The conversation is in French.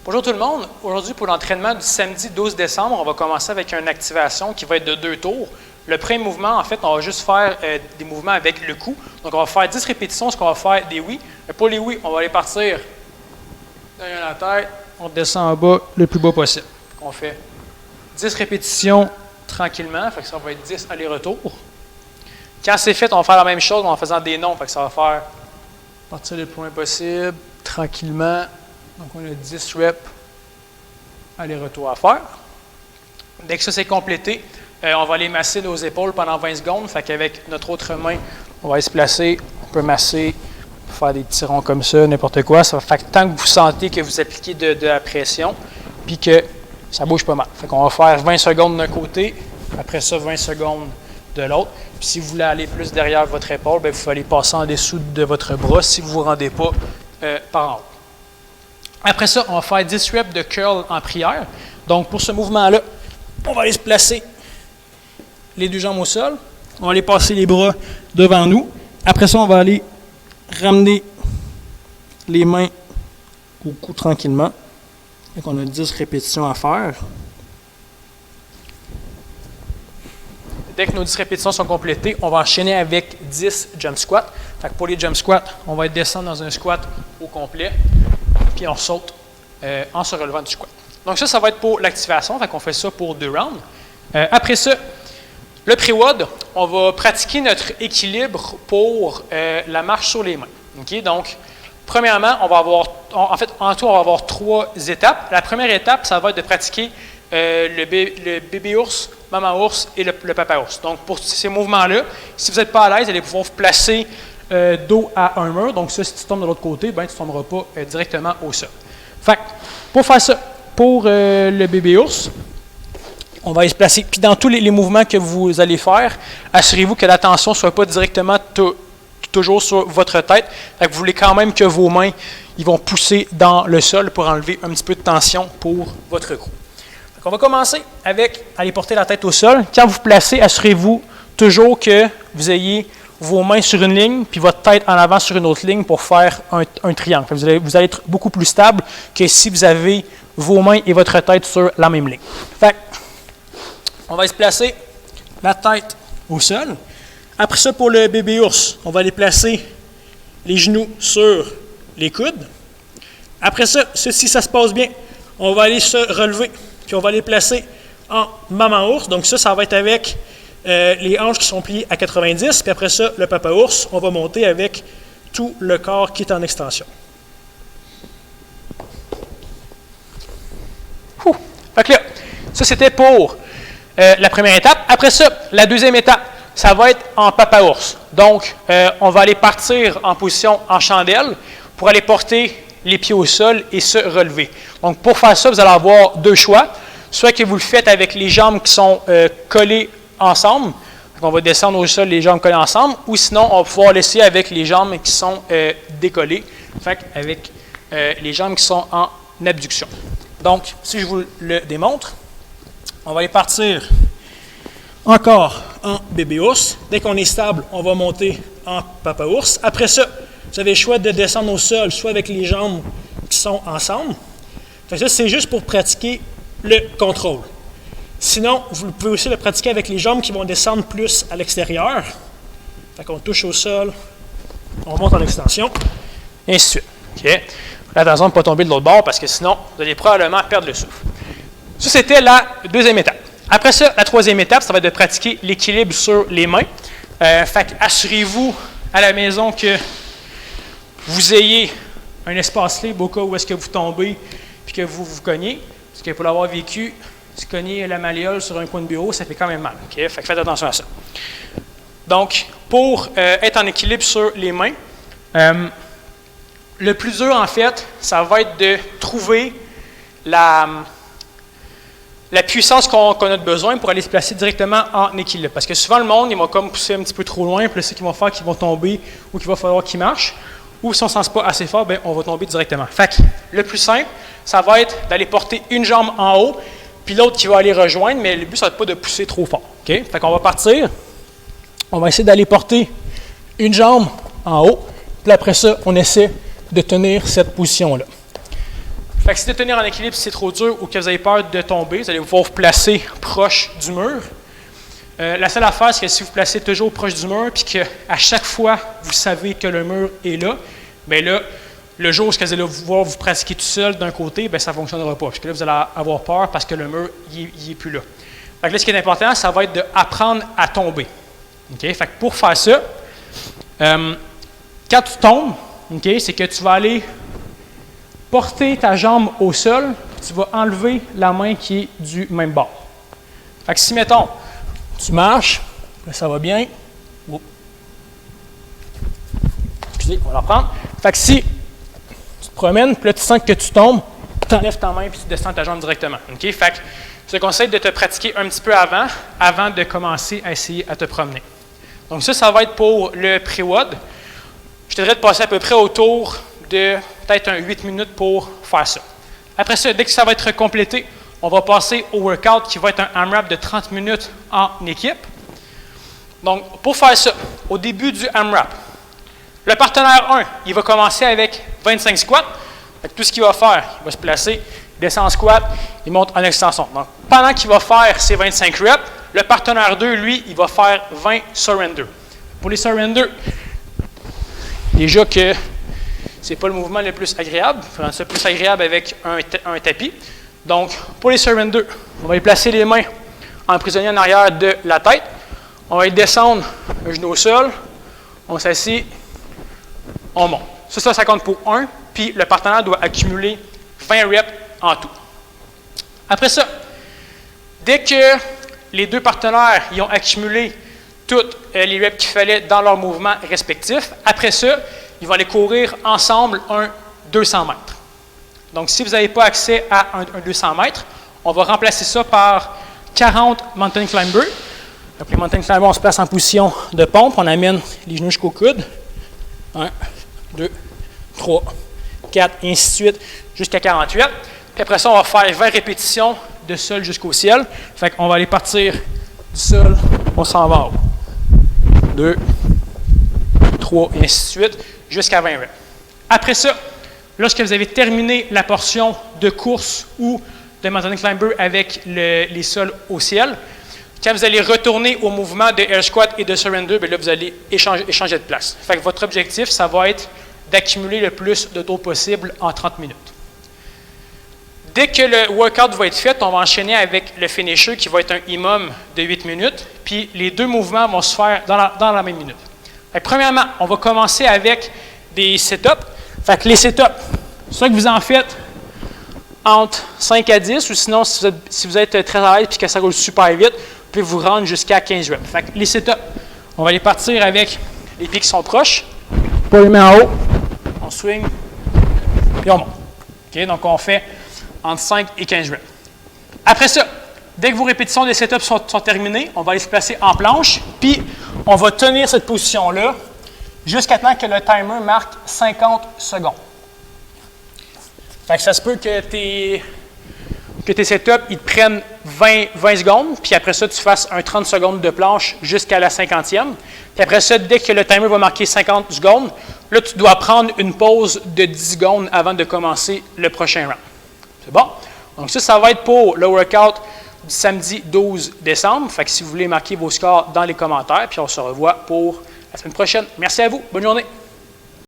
Bonjour tout le monde. Aujourd'hui, pour l'entraînement du samedi 12 décembre, on va commencer avec une activation qui va être de 2 tours. Le premier mouvement, en fait, on va juste faire des mouvements avec le cou. Donc, on va faire 10 répétitions, ce qu'on va faire des oui. Mais pour les oui, on va aller partir derrière la tête, on descend en bas le plus bas possible. On fait 10 répétitions tranquillement, fait que ça va être 10 allers-retours. Quand c'est fait, on va faire la même chose, mais en faisant des noms, fait que ça va faire partir le plus loin possible, tranquillement. Donc, on a 10 reps aller-retour à faire. Dès que ça c'est complété, on va aller masser nos épaules pendant 20 secondes. Fait qu'avec notre autre main, on va aller se placer. On peut masser, faire des petits ronds comme ça, n'importe quoi. Ça fait que tant que vous sentez que vous appliquez de la pression, puis que ça bouge pas mal. Fait qu'on va faire 20 secondes d'un côté, après ça 20 secondes de l'autre. Puis si vous voulez aller plus derrière votre épaule, bien, vous allez passer en dessous de votre bras si vous ne vous rendez pas par en haut. Après ça, on va faire 10 reps de curl en prière. Donc, pour ce mouvement-là, on va aller se placer les deux jambes au sol. On va aller passer les bras devant nous. Après ça, on va aller ramener les mains au cou tranquillement. Donc, on a 10 répétitions à faire. Dès que nos 10 répétitions sont complétées, on va enchaîner avec 10 jump squats. Fait que pour les jump squats, on va descendre dans un squat au complet. Puis on saute en se relevant du squat. Donc ça va être pour l'activation, fait qu'on fait ça pour 2 rounds. Après ça, le pré-WOD, on va pratiquer notre équilibre pour la marche sur les mains. Okay? Donc, premièrement, on va avoir, en tout, on va avoir 3 étapes. La première étape, ça va être de pratiquer le bébé ours, maman ours et le papa ours. Donc, pour ces mouvements-là, si vous n'êtes pas à l'aise, vous allez pouvoir vous placer dos à un mur. Donc ça, si tu tombes de l'autre côté, ben, tu ne tomberas pas directement au sol. Fait que, pour faire ça, pour le bébé ours, on va aller se placer. Puis dans tous les mouvements que vous allez faire, assurez-vous que l'attention ne soit pas directement toujours sur votre tête. Fait que vous voulez quand même que vos mains ils vont pousser dans le sol pour enlever un petit peu de tension pour votre cou. Fait qu'on va commencer avec aller porter la tête au sol. Quand vous placez, assurez-vous toujours que vous ayez vos mains sur une ligne, puis votre tête en avant sur une autre ligne pour faire un triangle. Vous allez être beaucoup plus stable que si vous avez vos mains et votre tête sur la même ligne. Fait, on va se placer la tête au sol. Après ça, pour le bébé ours, on va aller placer les genoux sur les coudes. Après ça, si ça se passe bien, on va aller se relever, puis on va les placer en maman ours. Donc ça va être avec les hanches qui sont pliées à 90, puis après ça, le papa ours, on va monter avec tout le corps qui est en extension. Fait que là, ça c'était pour la première étape. Après ça, la deuxième étape, ça va être en papa ours. Donc, on va aller partir en position en chandelle pour aller porter les pieds au sol et se relever. Donc, pour faire ça, vous allez avoir 2 choix. Soit que vous le faites avec les jambes qui sont collées ensemble, donc on va descendre au sol les jambes collées ensemble, ou sinon on va pouvoir laisser avec les jambes qui sont décollées, fait avec les jambes qui sont en abduction. Donc, si je vous le démontre, on va aller partir encore en bébé ours. Dès qu'on est stable, on va monter en papa ours. Après ça, vous avez le choix de descendre au sol, soit avec les jambes qui sont ensemble. Fait que ça, c'est juste pour pratiquer le contrôle. Sinon, vous pouvez aussi le pratiquer avec les jambes qui vont descendre plus à l'extérieur. Fait qu'on touche au sol, on monte en extension, et ainsi de suite. Okay. Attention de ne pas tomber de l'autre bord parce que sinon, vous allez probablement perdre le souffle. Ça, c'était la deuxième étape. Après ça, la troisième étape, ça va être de pratiquer l'équilibre sur les mains. Fait assurez-vous à la maison que vous ayez un espace libre au cas où est-ce que vous tombez et que vous vous cognez. Parce que pour l'avoir vécu, se cogner la malléole sur un coin de bureau, ça fait quand même mal. Okay? Fait que faites attention à ça. Donc, pour être en équilibre sur les mains, le plus dur, en fait, ça va être de trouver la puissance qu'on a besoin pour aller se placer directement en équilibre. Parce que souvent, le monde, il va comme pousser un petit peu trop loin, puis c'est ce qu'ils vont faire qu'ils vont tomber ou qu'il va falloir qu'ils marchent. Ou si on ne se sent pas assez fort, bien, on va tomber directement. Fait que le plus simple, ça va être d'aller porter une jambe en haut, puis l'autre qui va aller rejoindre, mais le but, ça va être pas de pousser trop fort. Okay? Fait qu'on va partir. On va essayer d'aller porter une jambe en haut, puis après ça, on essaie de tenir cette position-là. Fait que si de tenir en équilibre, si c'est trop dur ou que vous avez peur de tomber, vous allez pouvoir vous placer proche du mur. La seule affaire, c'est que si vous placez toujours proche du mur, puis qu'à chaque fois, vous savez que le mur est là, bien là, le jour où vous allez pouvoir vous pratiquer tout seul d'un côté, bien, ça ne fonctionnera pas. Parce que là, vous allez avoir peur parce que le mur, il n'est plus là. Fait que là, ce qui est important, ça va être d'apprendre à tomber. Okay? Fait que pour faire ça, quand tu tombes, okay, c'est que tu vas aller porter ta jambe au sol, tu vas enlever la main qui est du même bord. Fait que si, mettons, tu marches, là, ça va bien. Oups. Excusez, on va la reprendre. Fait que si tu te promènes, puis là, tu sens que tu tombes, tu enlèves ta main, puis tu descends ta jambe directement. Okay? Fait que je te conseille de te pratiquer un petit peu avant de commencer à essayer à te promener. Donc ça va être pour le pré-WOD. Je te dirais de passer à peu près autour de peut-être 8 minutes pour faire ça. Après ça, dès que ça va être complété, on va passer au workout qui va être un AMRAP de 30 minutes en équipe. Donc, pour faire ça, au début du AMRAP, le partenaire 1, il va commencer avec 25 squats. Fait que tout ce qu'il va faire, il va se placer, il descend en squat, il monte en extension. Donc, pendant qu'il va faire ses 25 reps, le partenaire 2, lui, il va faire 20 surrender. Pour les surrender, déjà que c'est pas le mouvement le plus agréable, il faut rendre ça plus agréable avec un tapis. Donc, pour les surrender, on va y placer les mains emprisonnées en arrière de la tête. On va y descendre un genou au sol, on s'assied, on monte. Ça compte pour 1, puis le partenaire doit accumuler 20 reps en tout. Après ça, dès que les deux partenaires y ont accumulé toutes les reps qu'il fallait dans leurs mouvements respectifs, après ça, ils vont aller courir ensemble un 200 mètres. Donc, si vous n'avez pas accès à un 200 mètres, on va remplacer ça par 40 mountain climbers. Donc, les mountain climbers, on se place en position de pompe, on amène les genoux jusqu'au coude. 1, 2, 3, 4, et ainsi de suite, jusqu'à 48. Puis après ça, on va faire 20 répétitions de sol jusqu'au ciel. Fait qu'on va aller partir du sol, on s'en va en haut. 2, 3, et ainsi de suite, jusqu'à 20 reps. Après ça, lorsque vous avez terminé la portion de course ou de mountain climber avec les sols au ciel, quand vous allez retourner au mouvement de air squat et de surrender, bien là, vous allez échanger de place. Fait que votre objectif, ça va être d'accumuler le plus de taux possible en 30 minutes. Dès que le workout va être fait, on va enchaîner avec le finisher qui va être un IMOM de 8 minutes, puis les deux mouvements vont se faire dans la même minute. Fait que premièrement, on va commencer avec des sit-ups. Fait que les sit-ups, soit que vous en faites entre 5 à 10, ou sinon, si vous êtes très à l'aise et que ça roule super vite, vous pouvez vous rendre jusqu'à 15 reps. Fait que les sit-ups, on va les partir avec les pieds qui sont proches. Pas les mains en haut, on swing, puis on monte. Okay, donc, on fait entre 5 et 15 reps. Après ça, dès que vos répétitions de sit-ups sont terminées, on va aller se placer en planche, puis on va tenir cette position-là jusqu'à temps que le timer marque 50 secondes. Fait que ça se peut que tes setups ils te prennent 20 secondes, puis après ça, tu fasses un 30 secondes de planche jusqu'à la 50e. Puis après ça, dès que le timer va marquer 50 secondes, là, tu dois prendre une pause de 10 secondes avant de commencer le prochain round. C'est bon? Donc ça va être pour le workout du samedi 12 décembre. Fait que si vous voulez marquer vos scores dans les commentaires, puis on se revoit pour la semaine prochaine. Merci à vous. Bonne journée.